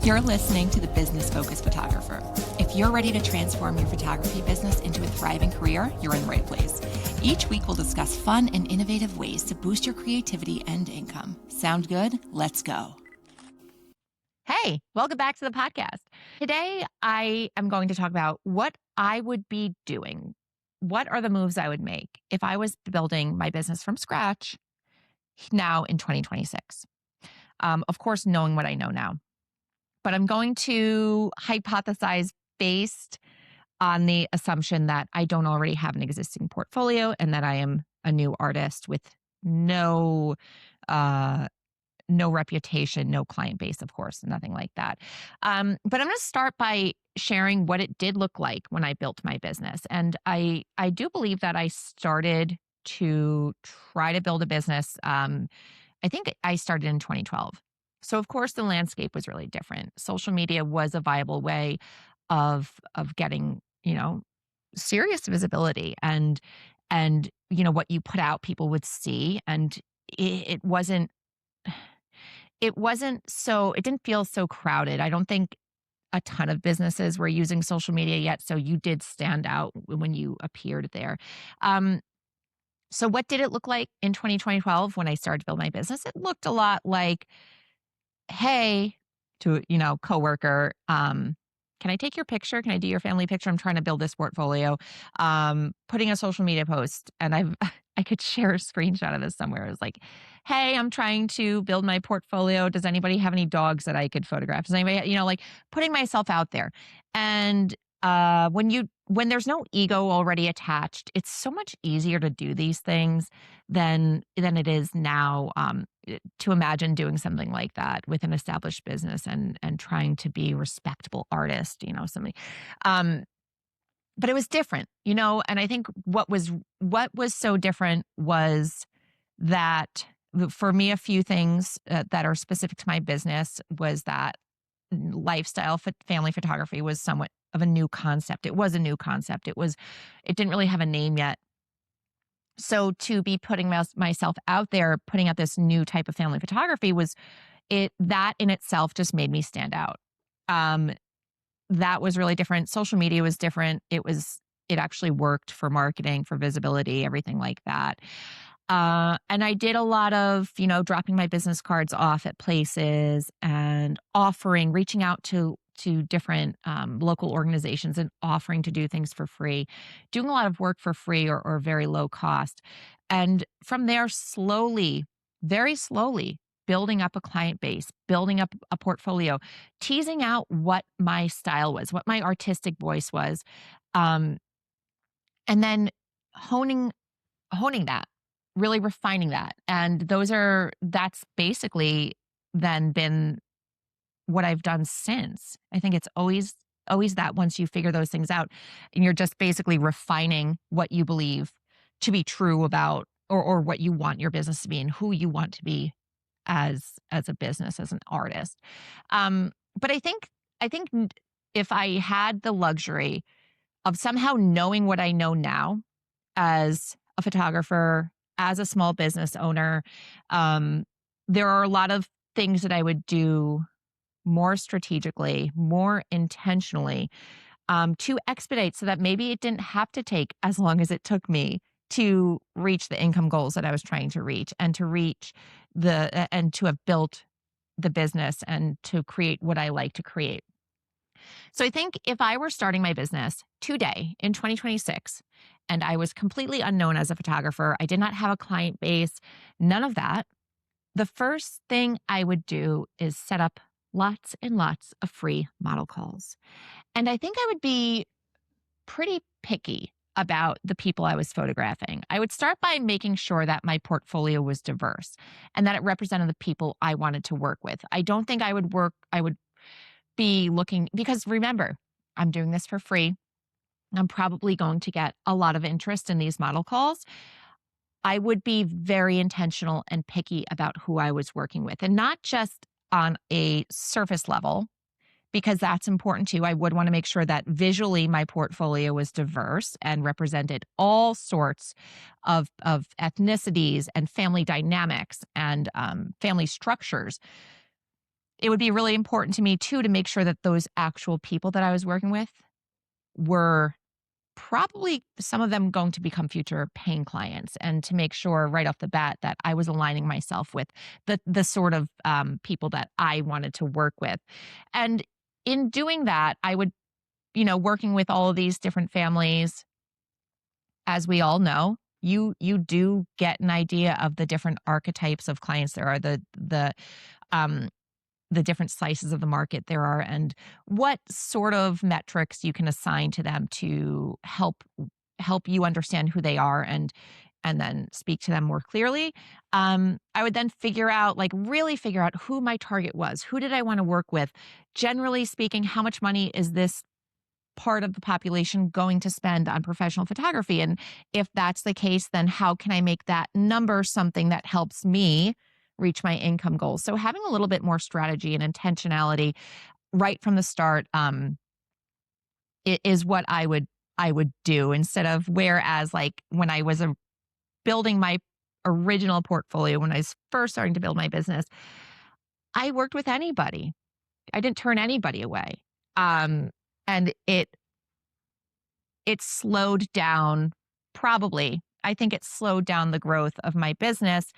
You're listening to The Business Focused Photographer. If you're ready to transform your photography business into a thriving career, you're in the right place. Each week, we'll discuss fun and innovative ways to boost your creativity and income. Sound good? Let's go. Hey, welcome back to the podcast. Today, I am going to talk about what I would be doing. What are the moves I would make if I was building my business from scratch now in 2026? Of course, knowing what I know now. But I'm going to hypothesize based on the assumption that I don't already have an existing portfolio and that I am a new artist with no reputation, no client base, of course, nothing like that. But I'm going to start by sharing what it did look like when I built my business. And I do believe that I started to try to build a business. I think I started in 2012. So of course the landscape was really different. Social media was a viable way of getting, serious visibility and what you put out people would see, and it wasn't it didn't feel so crowded. I don't think a ton of businesses were using social media yet, so you did stand out when you appeared there. So what did it look like in 2012 when I started to build my business? It looked a lot like, hey, to, coworker, can I take your picture? Can I do your family picture? I'm trying to build this portfolio. Putting a social media post, and I could share a screenshot of this somewhere. It was like, hey, I'm trying to build my portfolio. Does anybody have any dogs that I could photograph? Does anybody, like putting myself out there. And when there's no ego already attached, it's so much easier to do these things than it is now, to imagine doing something like that with an established business and trying to be a respectable artist, something. But it was different, and I think what was so different was that for me, a few things that are specific to my business was that lifestyle family photography was somewhat of a new concept. It was a new concept. It didn't really have a name yet. So to be putting myself out there, putting out this new type of family photography that in itself just made me stand out. That was really different. Social media was different. It actually worked for marketing, for visibility, everything like that. And I did a lot of, dropping my business cards off at places and reaching out to different local organizations and offering to do things for free, doing a lot of work for free or very low cost. And from there, slowly, very slowly, building up a client base, building up a portfolio, teasing out what my style was, what my artistic voice was, and then honing that, really refining that. And that's basically then been what I've done since. I think it's always that once you figure those things out and you're just basically refining what you believe to be true about or what you want your business to be and who you want to be as a business, as an artist. But I think if I had the luxury of somehow knowing what I know now as a photographer, as a small business owner, there are a lot of things that I would do more strategically, more intentionally, to expedite so that maybe it didn't have to take as long as it took me to reach the income goals that I was trying to reach and to have built the business and to create what I like to create. So I think if I were starting my business today in 2026 and I was completely unknown as a photographer, I did not have a client base, none of that, the first thing I would do is set up lots and lots of free model calls. And I think I would be pretty picky about the people I was photographing. I would start by making sure that my portfolio was diverse and that it represented the people I wanted to work with. I don't think I would be looking, because remember, I'm doing this for free. I'm probably going to get a lot of interest in these model calls. I would be very intentional and picky about who I was working with, and not just on a surface level, because that's important too. I would want to make sure that visually my portfolio was diverse and represented all sorts of ethnicities and family dynamics and family structures. it would be really important to me too to make sure that those actual people that I was working with were probably some of them going to become future paying clients, and to make sure right off the bat that I was aligning myself with the sort of people that I wanted to work with. And in doing that, I would, working with all of these different families, as we all know, you do get an idea of the different archetypes of clients there are, um the different slices of the market there are, and what sort of metrics you can assign to them to help you understand who they are, and then speak to them more clearly. I would then really figure out who my target was. Who did I want to work with? Generally speaking, how much money is this part of the population going to spend on professional photography? And if that's the case, then how can I make that number something that helps me reach my income goals? So having a little bit more strategy and intentionality right from the start is what I would do, instead of, whereas like when I was building my original portfolio, when I was first starting to build my business, I worked with anybody. I didn't turn anybody away. And it slowed down, probably. I think it slowed down the growth of my business,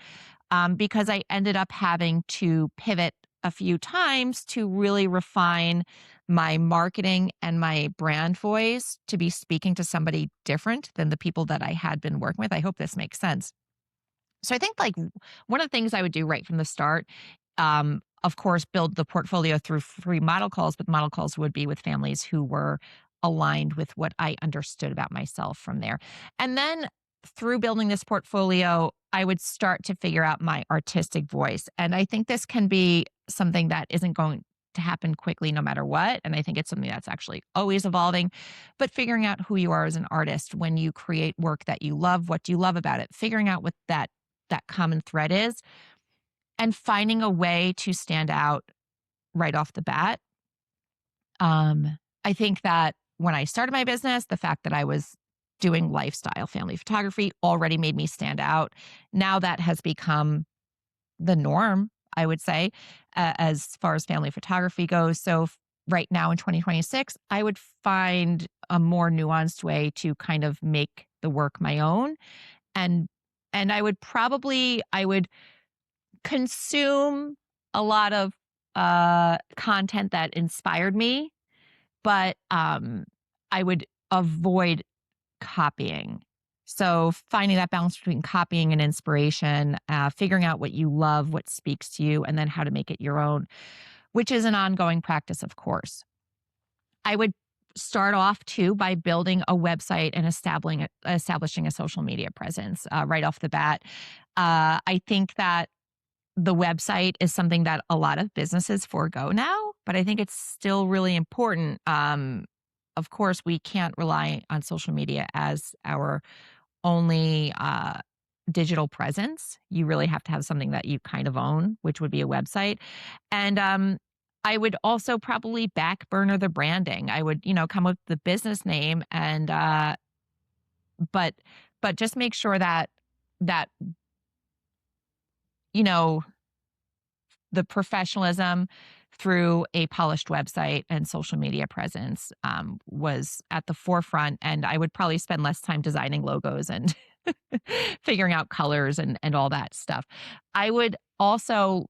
because I ended up having to pivot a few times to really refine my marketing and my brand voice to be speaking to somebody different than the people that I had been working with. I hope this makes sense. So I think like one of the things I would do right from the start, of course, build the portfolio through free model calls, but model calls would be with families who were aligned with what I understood about myself from there. And then through building this portfolio, I would start to figure out my artistic voice. And I think this can be something that isn't going to happen quickly no matter what. And I think it's something that's actually always evolving. But figuring out who you are as an artist when you create work that you love, what do you love about it? Figuring out what that common thread is, and finding a way to stand out right off the bat. I think that when I started my business, the fact that I was doing lifestyle family photography already made me stand out. Now that has become the norm, I would say, as far as family photography goes. So right now in 2026, I would find a more nuanced way to kind of make the work my own. And I would consume a lot of content that inspired me, but I would avoid copying. So finding that balance between copying and inspiration, figuring out what you love, what speaks to you, and then how to make it your own, which is an ongoing practice, of course. I would start off too by building a website and establishing a social media presence right off the bat. I think that the website is something that a lot of businesses forego now, but I think it's still really important. Of course, we can't rely on social media as our only digital presence. You really have to have something that you kind of own, which would be a website. And I would also probably back burner the branding. I would, come up with the business name, and but just make sure that you know the professionalism through a polished website and social media presence was at the forefront. And I would probably spend less time designing logos and figuring out colors and all that stuff. I would also,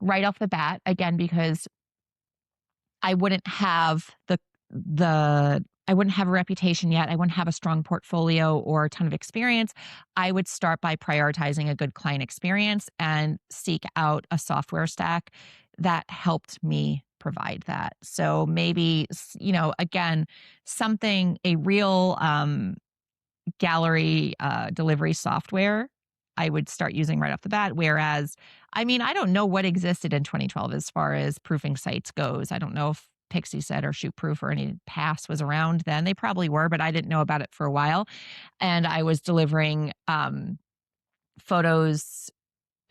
right off the bat, again, because I wouldn't have I wouldn't have a reputation yet. I wouldn't have a strong portfolio or a ton of experience. I would start by prioritizing a good client experience and seek out a software stack that helped me provide that. So maybe, again, a real gallery delivery software I would start using right off the bat. Whereas, I don't know what existed in 2012 as far as proofing sites goes. I don't know if Pixieset or Shootproof or any Pass was around then. They probably were, but I didn't know about it for a while. And I was delivering photos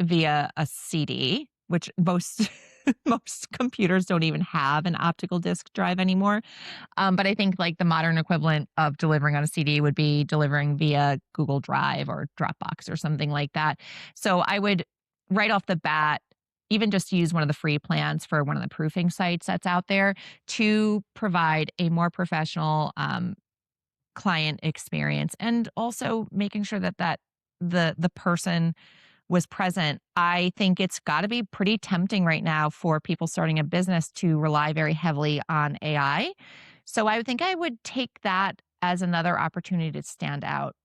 via a CD, which most most computers don't even have an optical disc drive anymore. But I think like the modern equivalent of delivering on a CD would be delivering via Google Drive or Dropbox or something like that. So I would, right off the bat, even just use one of the free plans for one of the proofing sites that's out there to provide a more professional client experience, and also making sure that the person was present. I think it's got to be pretty tempting right now for people starting a business to rely very heavily on AI. So I would think I would take that as another opportunity to stand out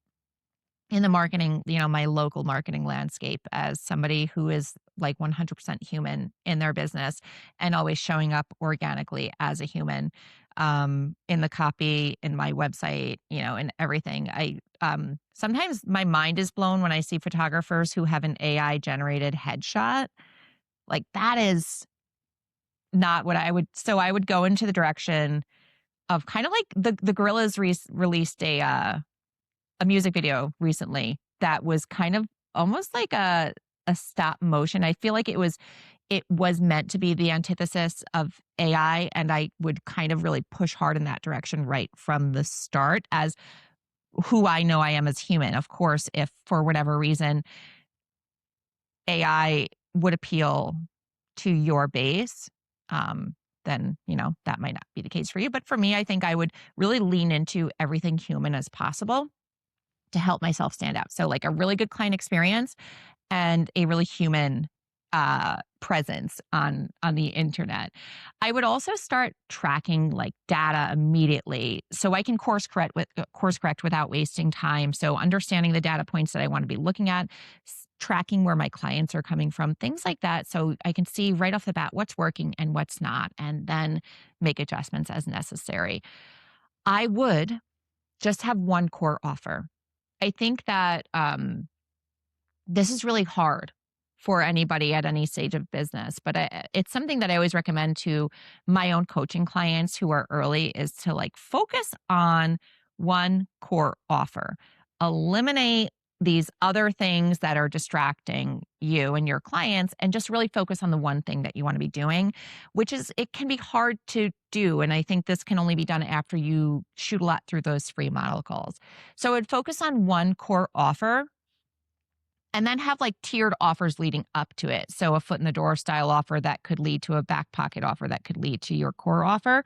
in the marketing, my local marketing landscape, as somebody who is like 100% human in their business and always showing up organically as a human, in the copy, in my website, and everything. Sometimes my mind is blown when I see photographers who have an AI generated headshot. Like, that is not what I would. So I would go into the direction of kind of like the Gorillas released a music video recently that was kind of almost like a stop motion. I feel like it was meant to be the antithesis of AI, and I would kind of really push hard in that direction right from the start as who I know I am as human. Of course, if for whatever reason AI would appeal to your base, then that might not be the case for you. But for me, I think I would really lean into everything human as possible to help myself stand out. So like a really good client experience and a really human presence on the internet. I would also start tracking like data immediately so I can course correct without wasting time. So understanding the data points that I want to be looking at, tracking where my clients are coming from, things like that, so I can see right off the bat what's working and what's not, and then make adjustments as necessary. I would just have one core offer. I think that this is really hard for anybody at any stage of business, but it's something that I always recommend to my own coaching clients who are early, is to like focus on one core offer. Eliminate these other things that are distracting you and your clients, and just really focus on the one thing that you want to be doing, which is, it can be hard to do. And I think this can only be done after you shoot a lot through those free model calls. So I'd focus on one core offer and then have like tiered offers leading up to it. So a foot in the door style offer that could lead to a back pocket offer that could lead to your core offer,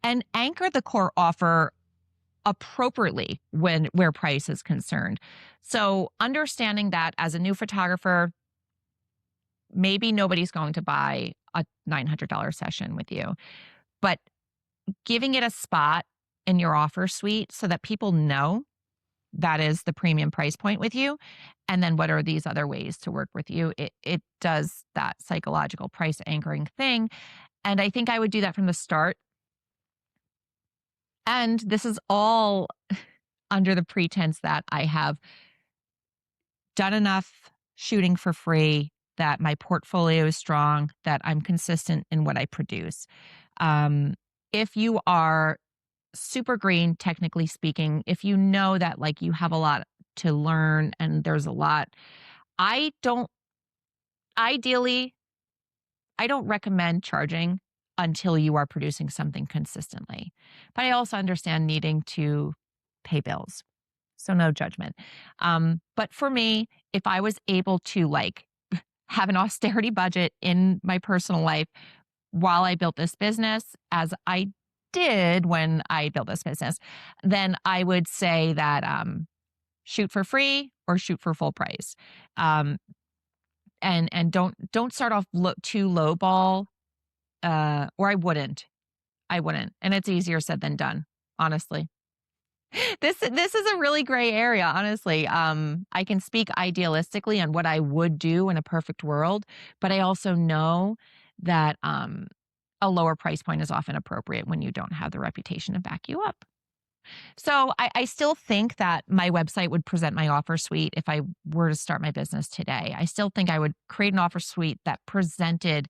and anchor the core offer appropriately where price is concerned. So understanding that as a new photographer, maybe nobody's going to buy a $900 session with you, but giving it a spot in your offer suite so that people know that is the premium price point with you. And then what are these other ways to work with you? It does that psychological price anchoring thing. And I think I would do that from the start. And this is all under the pretense that I have done enough shooting for free, that my portfolio is strong, that I'm consistent in what I produce. If you are super green, technically speaking, if you know that like you have a lot to learn and there's a lot, I don't, ideally, I don't recommend charging until you are producing something consistently. But I also understand needing to pay bills. So no judgment. But for me, if I was able to like have an austerity budget in my personal life while I built this business, as I did when I built this business, then I would say that shoot for free or shoot for full price. And don't start off too low ball, or I wouldn't. And it's easier said than done, honestly. This is a really gray area, honestly. I can speak idealistically on what I would do in a perfect world, but I also know that a lower price point is often appropriate when you don't have the reputation to back you up. So I still think that my website would present my offer suite if I were to start my business today. I still think I would create an offer suite that presented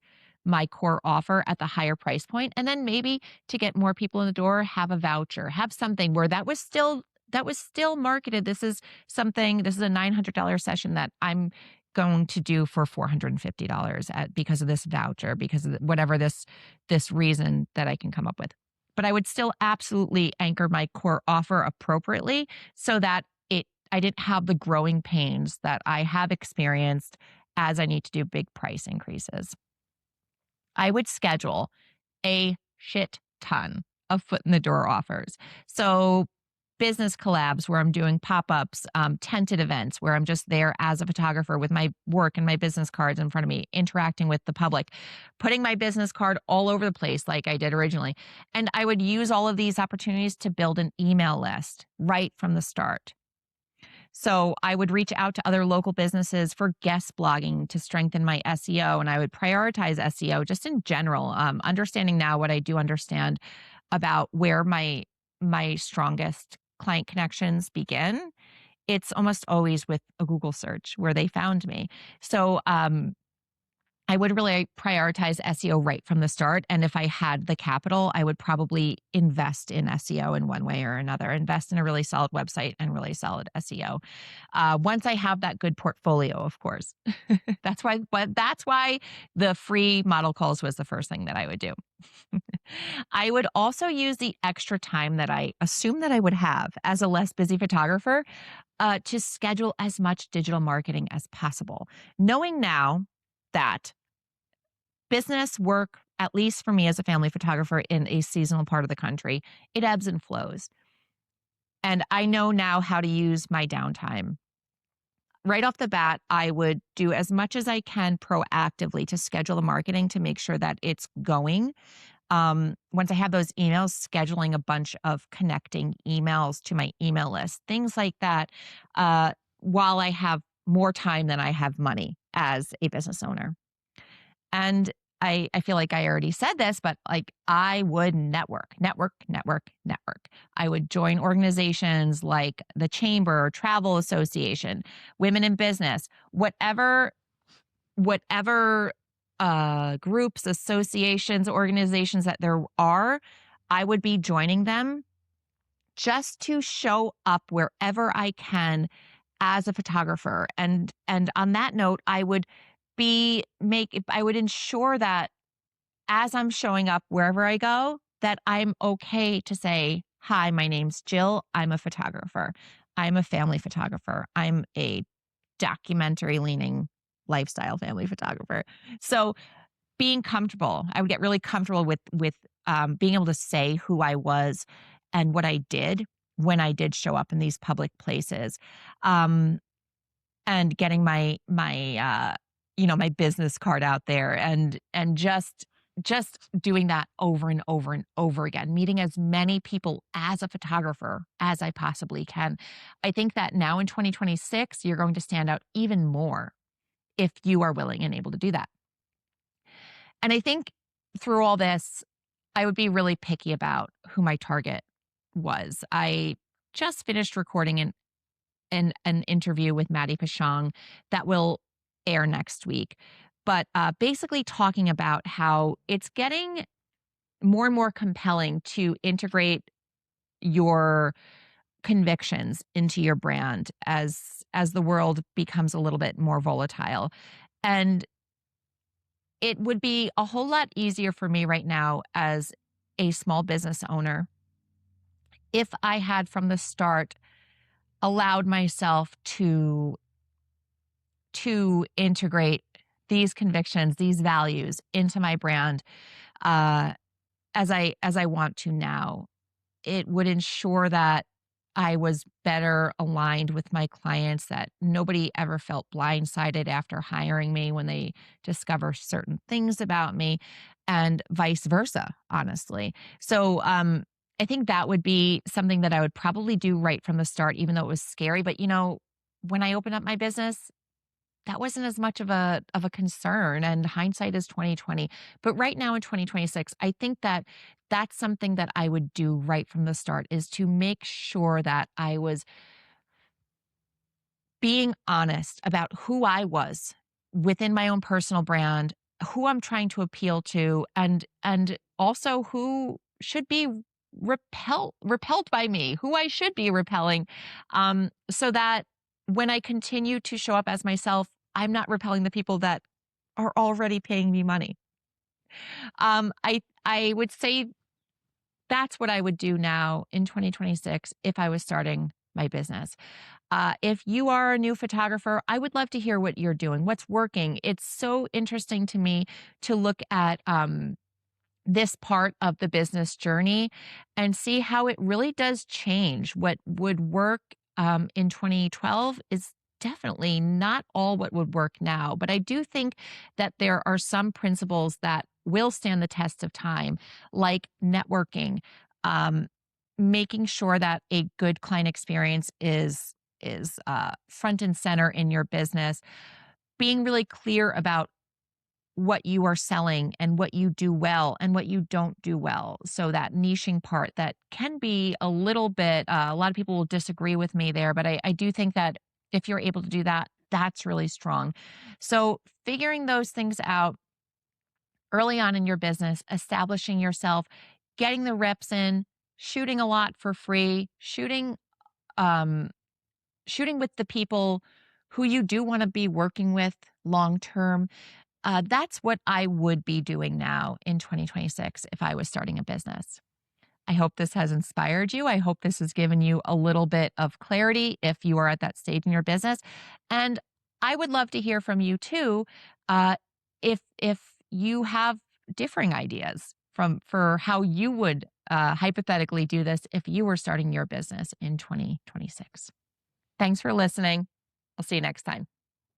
my core offer at the higher price point, and then maybe to get more people in the door, have a voucher, have something where that was still marketed. This is a $900 session that I'm going to do for $450 because of this voucher, because of whatever this reason that I can come up with. But I would still absolutely anchor my core offer appropriately so that I didn't have the growing pains that I have experienced as I need to do big price increases. I would schedule a shit ton of foot in the door offers. So business collabs where I'm doing pop-ups, tented events where I'm just there as a photographer with my work and my business cards in front of me, interacting with the public, putting my business card all over the place like I did originally. And I would use all of these opportunities to build an email list right from the start. So I would reach out to other local businesses for guest blogging to strengthen my SEO, and I would prioritize SEO just in general. Understanding now what I do understand about where my strongest client connections begin, it's almost always with a Google search where they found me. So I would really prioritize SEO right from the start. And if I had the capital, I would probably invest in SEO in one way or another, invest in a really solid website and really solid SEO. Once I have that good portfolio, of course. That's why the free model calls was the first thing that I would do. I would also use the extra time that I assume that I would have as a less busy photographer to schedule as much digital marketing as possible. Knowing now that business work, at least for me as a family photographer in a seasonal part of the country, it ebbs and flows. And I know now how to use my downtime. Right off the bat, I would do as much as I can proactively to schedule the marketing to make sure that it's going. Once I have those emails, scheduling a bunch of connecting emails to my email list, things like that, while I have more time than I have money as a business owner. And I feel like I already said this, but like I would network, network, network, network. I would join organizations like the Chamber, Travel Association, Women in Business, whatever groups, associations, organizations that there are, I would be joining them just to show up wherever I can as a photographer. And on that note, I would ensure that as I'm showing up wherever I go, that I'm okay to say, "Hi, my name's Jill. I'm a photographer. I'm a family photographer. I'm a documentary leaning lifestyle family photographer." So being comfortable, I would get really comfortable with being able to say who I was and what I did when I did show up in these public places. Um, and getting my business card out there and just doing that over and over and over again, meeting as many people as a photographer as I possibly can. I think that now in 2026, you're going to stand out even more if you are willing and able to do that. And I think through all this, I would be really picky about who my target was. I just finished recording an interview with Maddie Pashong that will air next week. But basically talking about how it's getting more and more compelling to integrate your convictions into your brand as the world becomes a little bit more volatile. And it would be a whole lot easier for me right now as a small business owner if I had from the start allowed myself to integrate these convictions, these values into my brand uh, as I want to now. It would ensure that I was better aligned with my clients, that nobody ever felt blindsided after hiring me when they discover certain things about me, and vice versa, honestly. So I think that would be something that I would probably do right from the start, even though it was scary. But when I opened up my business, that wasn't as much of a concern, and hindsight is 2020. But right now in 2026, I think that that's something that I would do right from the start, is to make sure that I was being honest about who I was within my own personal brand, who I'm trying to appeal to, and also who should be repelled by me, who I should be repelling, so that when I continue to show up as myself, I'm not repelling the people that are already paying me money. I would say that's what I would do now in 2026 if I was starting my business. If you are a new photographer, I would love to hear what you're doing, what's working. It's so interesting to me to look at this part of the business journey and see how it really does change. What would work in 2012 is definitely not all what would work now. But I do think that there are some principles that will stand the test of time, like networking, um, making sure that a good client experience is front and center in your business, being really clear about what you are selling and what you do well and what you don't do well. So that niching part that can be a little bit, a lot of people will disagree with me there, but I do think that if you're able to do that, that's really strong. So figuring those things out early on in your business, establishing yourself, getting the reps in, shooting a lot for free, um, shooting with the people who you do want to be working with long term. That's what I would be doing now in 2026 if I was starting a business. I hope this has inspired you. I hope this has given you a little bit of clarity if you are at that stage in your business. And I would love to hear from you too, if you have differing ideas for how you would hypothetically do this if you were starting your business in 2026. Thanks for listening. I'll see you next time.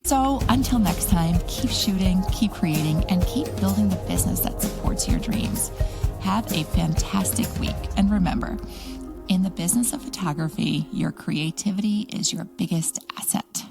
So until next time, keep shooting, keep creating, and keep building the business that supports your dreams. Have a fantastic week. And remember, in the business of photography, your creativity is your biggest asset.